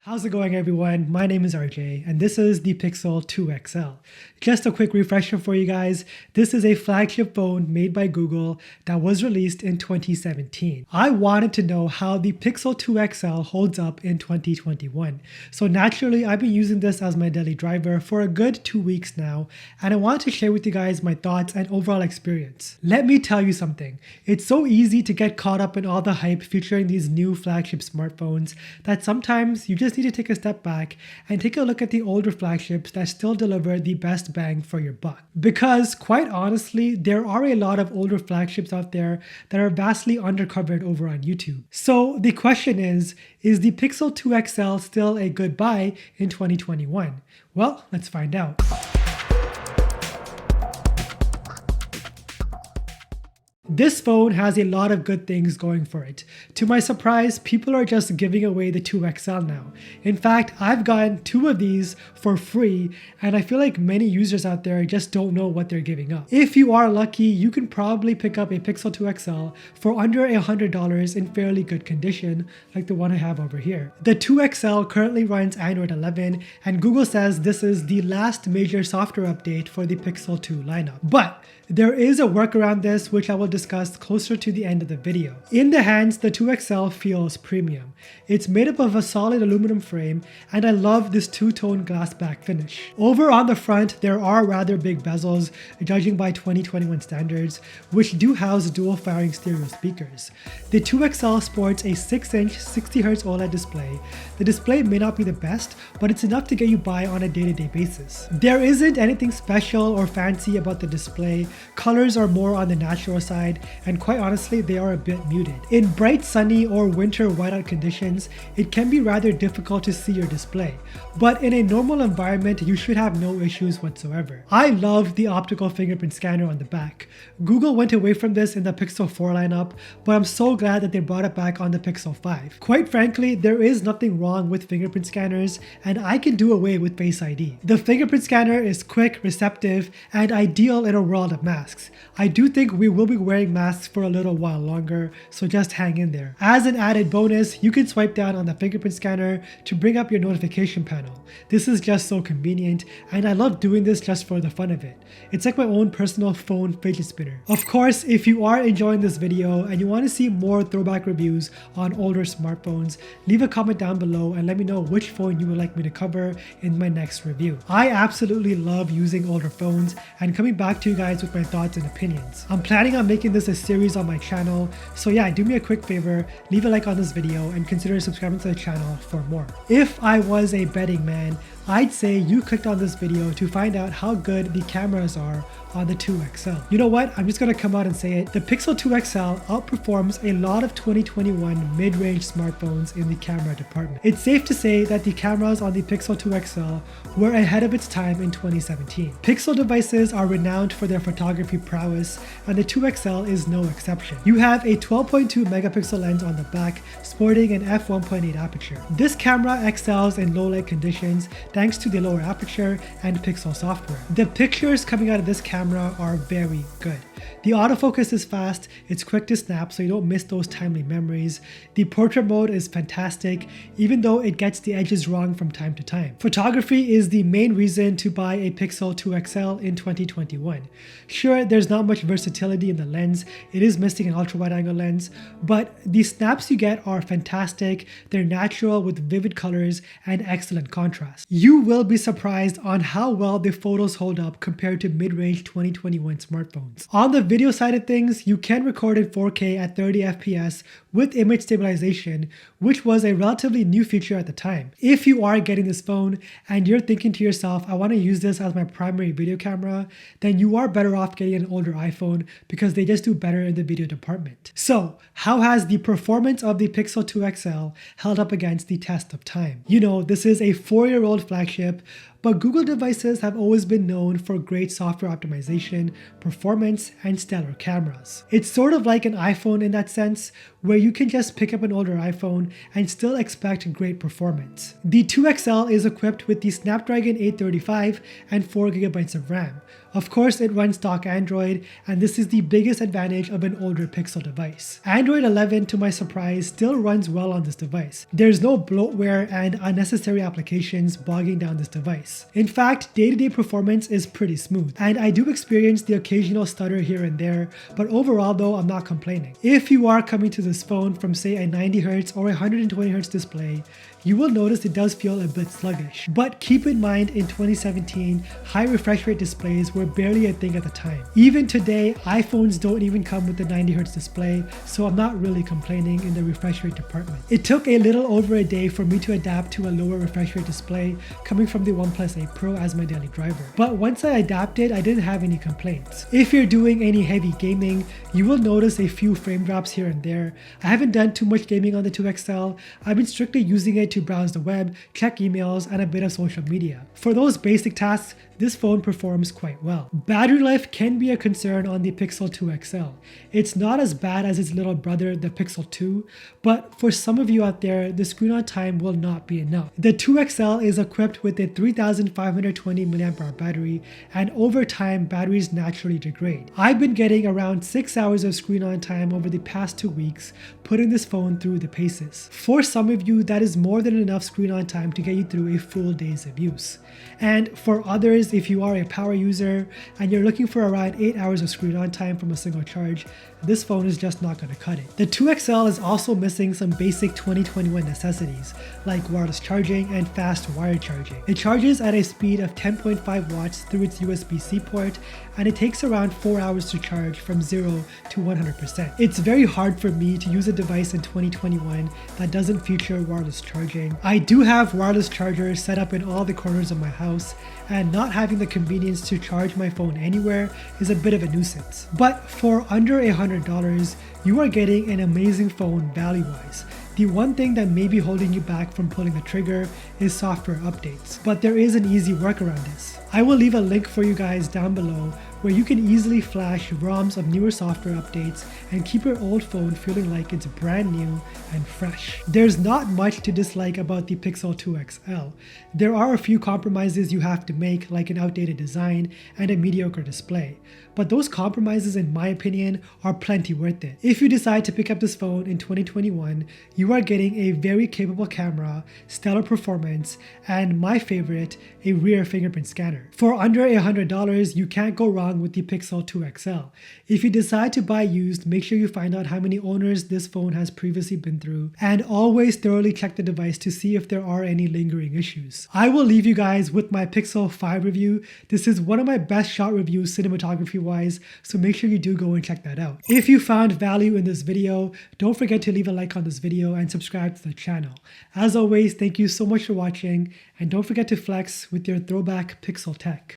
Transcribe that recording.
How's it going, everyone? My name is RJ and this is the Pixel 2 XL. Just a quick refresher for you guys. This is a flagship phone made by Google that was released in 2017. I wanted to know how the Pixel 2 XL holds up in 2021. So naturally, I've been using this as my daily driver for a good 2 weeks now, and I want to share with you guys my thoughts and overall experience. Let me tell you something. It's so easy to get caught up in all the hype featuring these new flagship smartphones that sometimes you just need to take a step back and take a look at the older flagships that still deliver the best bang for your buck. Because quite honestly, there are a lot of older flagships out there that are vastly undercovered over on YouTube. So the question is the Pixel 2 XL still a good buy in 2021? Well, let's find out. This phone has a lot of good things going for it. To my surprise, people are just giving away the 2 XL now. In fact, I've gotten 2 of these for free, and I feel like many users out there just don't know what they're giving up. If you are lucky, you can probably pick up a Pixel 2 XL for under $100 in fairly good condition, like the one I have over here. The 2 XL currently runs Android 11, and Google says this is the last major software update for the Pixel 2 lineup. But there is a workaround this, which I will discuss closer to the end of the video. In the hands, the 2 XL feels premium. It's made up of a solid aluminum frame, and I love this two-tone glass back finish. Over on the front, there are rather big bezels, judging by 2021 standards, which do house dual firing stereo speakers. The 2 XL sports a 6-inch 60Hz OLED display. The display may not be the best, but it's enough to get you by on a day-to-day basis. There isn't anything special or fancy about the display. Colors are more on the natural side, and quite honestly, they are a bit muted. In bright sunny or winter whiteout conditions, it can be rather difficult to see your display, but in a normal environment, you should have no issues whatsoever. I love the optical fingerprint scanner on the back. Google went away from this in the Pixel 4 lineup, but I'm so glad that they brought it back on the Pixel 5. Quite frankly, there is nothing wrong with fingerprint scanners, and I can do away with Face ID. The fingerprint scanner is quick, receptive, and ideal in a world of masks. I do think we will be wearing masks for a little while longer, so just hang in there. As an added bonus, you can swipe down on the fingerprint scanner to bring up your notification panel. This is just so convenient, and I love doing this just for the fun of it. It's like my own personal phone fidget spinner. Of course, if you are enjoying this video and you want to see more throwback reviews on older smartphones, leave a comment down below and let me know which phone you would like me to cover in my next review. I absolutely love using older phones and coming back to you guys with my thoughts and opinions. I'm planning on making this a series on my channel, so yeah, do me a quick favor, leave a like on this video and consider subscribing to the channel for more. If I was a betting man, I'd say you clicked on this video to find out how good the cameras are on the 2 XL. You know what? I'm just gonna come out and say it. The Pixel 2 XL outperforms a lot of 2021 mid-range smartphones in the camera department. It's safe to say that the cameras on the Pixel 2 XL were ahead of its time in 2017. Pixel devices are renowned for their photography prowess, and the 2 XL is no exception. You have a 12.2 megapixel lens on the back, sporting an f1.8 aperture. This camera excels in low light conditions thanks to the lower aperture and Pixel software. The pictures coming out of this camera are very good. The autofocus is fast, it's quick to snap so you don't miss those timely memories. The portrait mode is fantastic, even though it gets the edges wrong from time to time. Photography is the main reason to buy a Pixel 2 XL in 2021. Sure, there's not much versatility in the lens, it is missing an ultra wide angle lens, but the snaps you get are fantastic, they're natural with vivid colors and excellent contrast. You will be surprised on how well the photos hold up compared to mid-range 2021 smartphones. On the video side of things, you can record in 4K at 30 FPS with image stabilization, which was a relatively new feature at the time. If you are getting this phone and you're thinking to yourself, I want to use this as my primary video camera, then you are better off getting an older iPhone because they just do better in the video department. So, how has the performance of the Pixel 2 XL held up against the test of time? You know, this is a 4-year-old flagship, but Google devices have always been known for great software optimization, performance, and stellar cameras. It's sort of like an iPhone in that sense, where you can just pick up an older iPhone and still expect great performance. The 2XL is equipped with the Snapdragon 835 and 4GB of RAM. Of course, it runs stock Android, and this is the biggest advantage of an older Pixel device. Android 11, to my surprise, still runs well on this device. There's no bloatware and unnecessary applications bogging down this device. In fact, day-to-day performance is pretty smooth, and I do experience the occasional stutter here and there, but overall though, I'm not complaining. If you are coming to this phone from say a 90Hz or 120Hz display, you will notice it does feel a bit sluggish. But keep in mind, in 2017, high refresh rate displays were barely a thing at the time. Even today, iPhones don't even come with a 90Hz display, so I'm not really complaining in the refresh rate department. It took a little over a day for me to adapt to a lower refresh rate display coming from the OnePlus 8 Pro as my daily driver. But once I adapted, I didn't have any complaints. If you're doing any heavy gaming, you will notice a few frame drops here and there. I haven't done too much gaming on the 2XL. I've been strictly using it to browse the web, check emails, and a bit of social media. For those basic tasks, this phone performs quite well. Battery life can be a concern on the Pixel 2 XL. It's not as bad as its little brother, the Pixel 2, but for some of you out there, the screen on time will not be enough. The 2 XL is equipped with a 3520 mAh battery, and over time, batteries naturally degrade. I've been getting around 6 hours of screen on time over the past 2 weeks, putting this phone through the paces. For some of you, that is more than enough screen on time to get you through a full days of use. And for others, if you are a power user and you're looking for around 8 hours of screen on time from a single charge, this phone is just not going to cut it. The 2XL is also missing some basic 2021 necessities like wireless charging and fast wired charging. It charges at a speed of 10.5 watts through its USB-C port, and it takes around 4 hours to charge from 0 to 100%. It's very hard for me to use a device in 2021 that doesn't feature wireless charging. I do have wireless chargers set up in all the corners of my house, and not having the convenience to charge my phone anywhere is a bit of a nuisance. But for under $100, you are getting an amazing phone value-wise. The one thing that may be holding you back from pulling the trigger is software updates, but there is an easy workaround this. I will leave a link for you guys down below where you can easily flash ROMs of newer software updates and keep your old phone feeling like it's brand new and fresh. There's not much to dislike about the Pixel 2 XL. There are a few compromises you have to make, like an outdated design and a mediocre display, but those compromises, in my opinion, are plenty worth it. If you decide to pick up this phone in 2021, you are getting a very capable camera, stellar performance, and my favorite, a rear fingerprint scanner. For under $100, you can't go wrong with the Pixel 2 XL. If you decide to buy used, make sure you find out how many owners this phone has previously been through, and always thoroughly check the device to see if there are any lingering issues. I will leave you guys with my Pixel 5 review. This is one of my best shot reviews cinematography wise, so make sure you do go and check that out. If you found value in this video, don't forget to leave a like on this video and subscribe to the channel. As always, thank you so much for watching, and don't forget to flex with your throwback Pixel tech.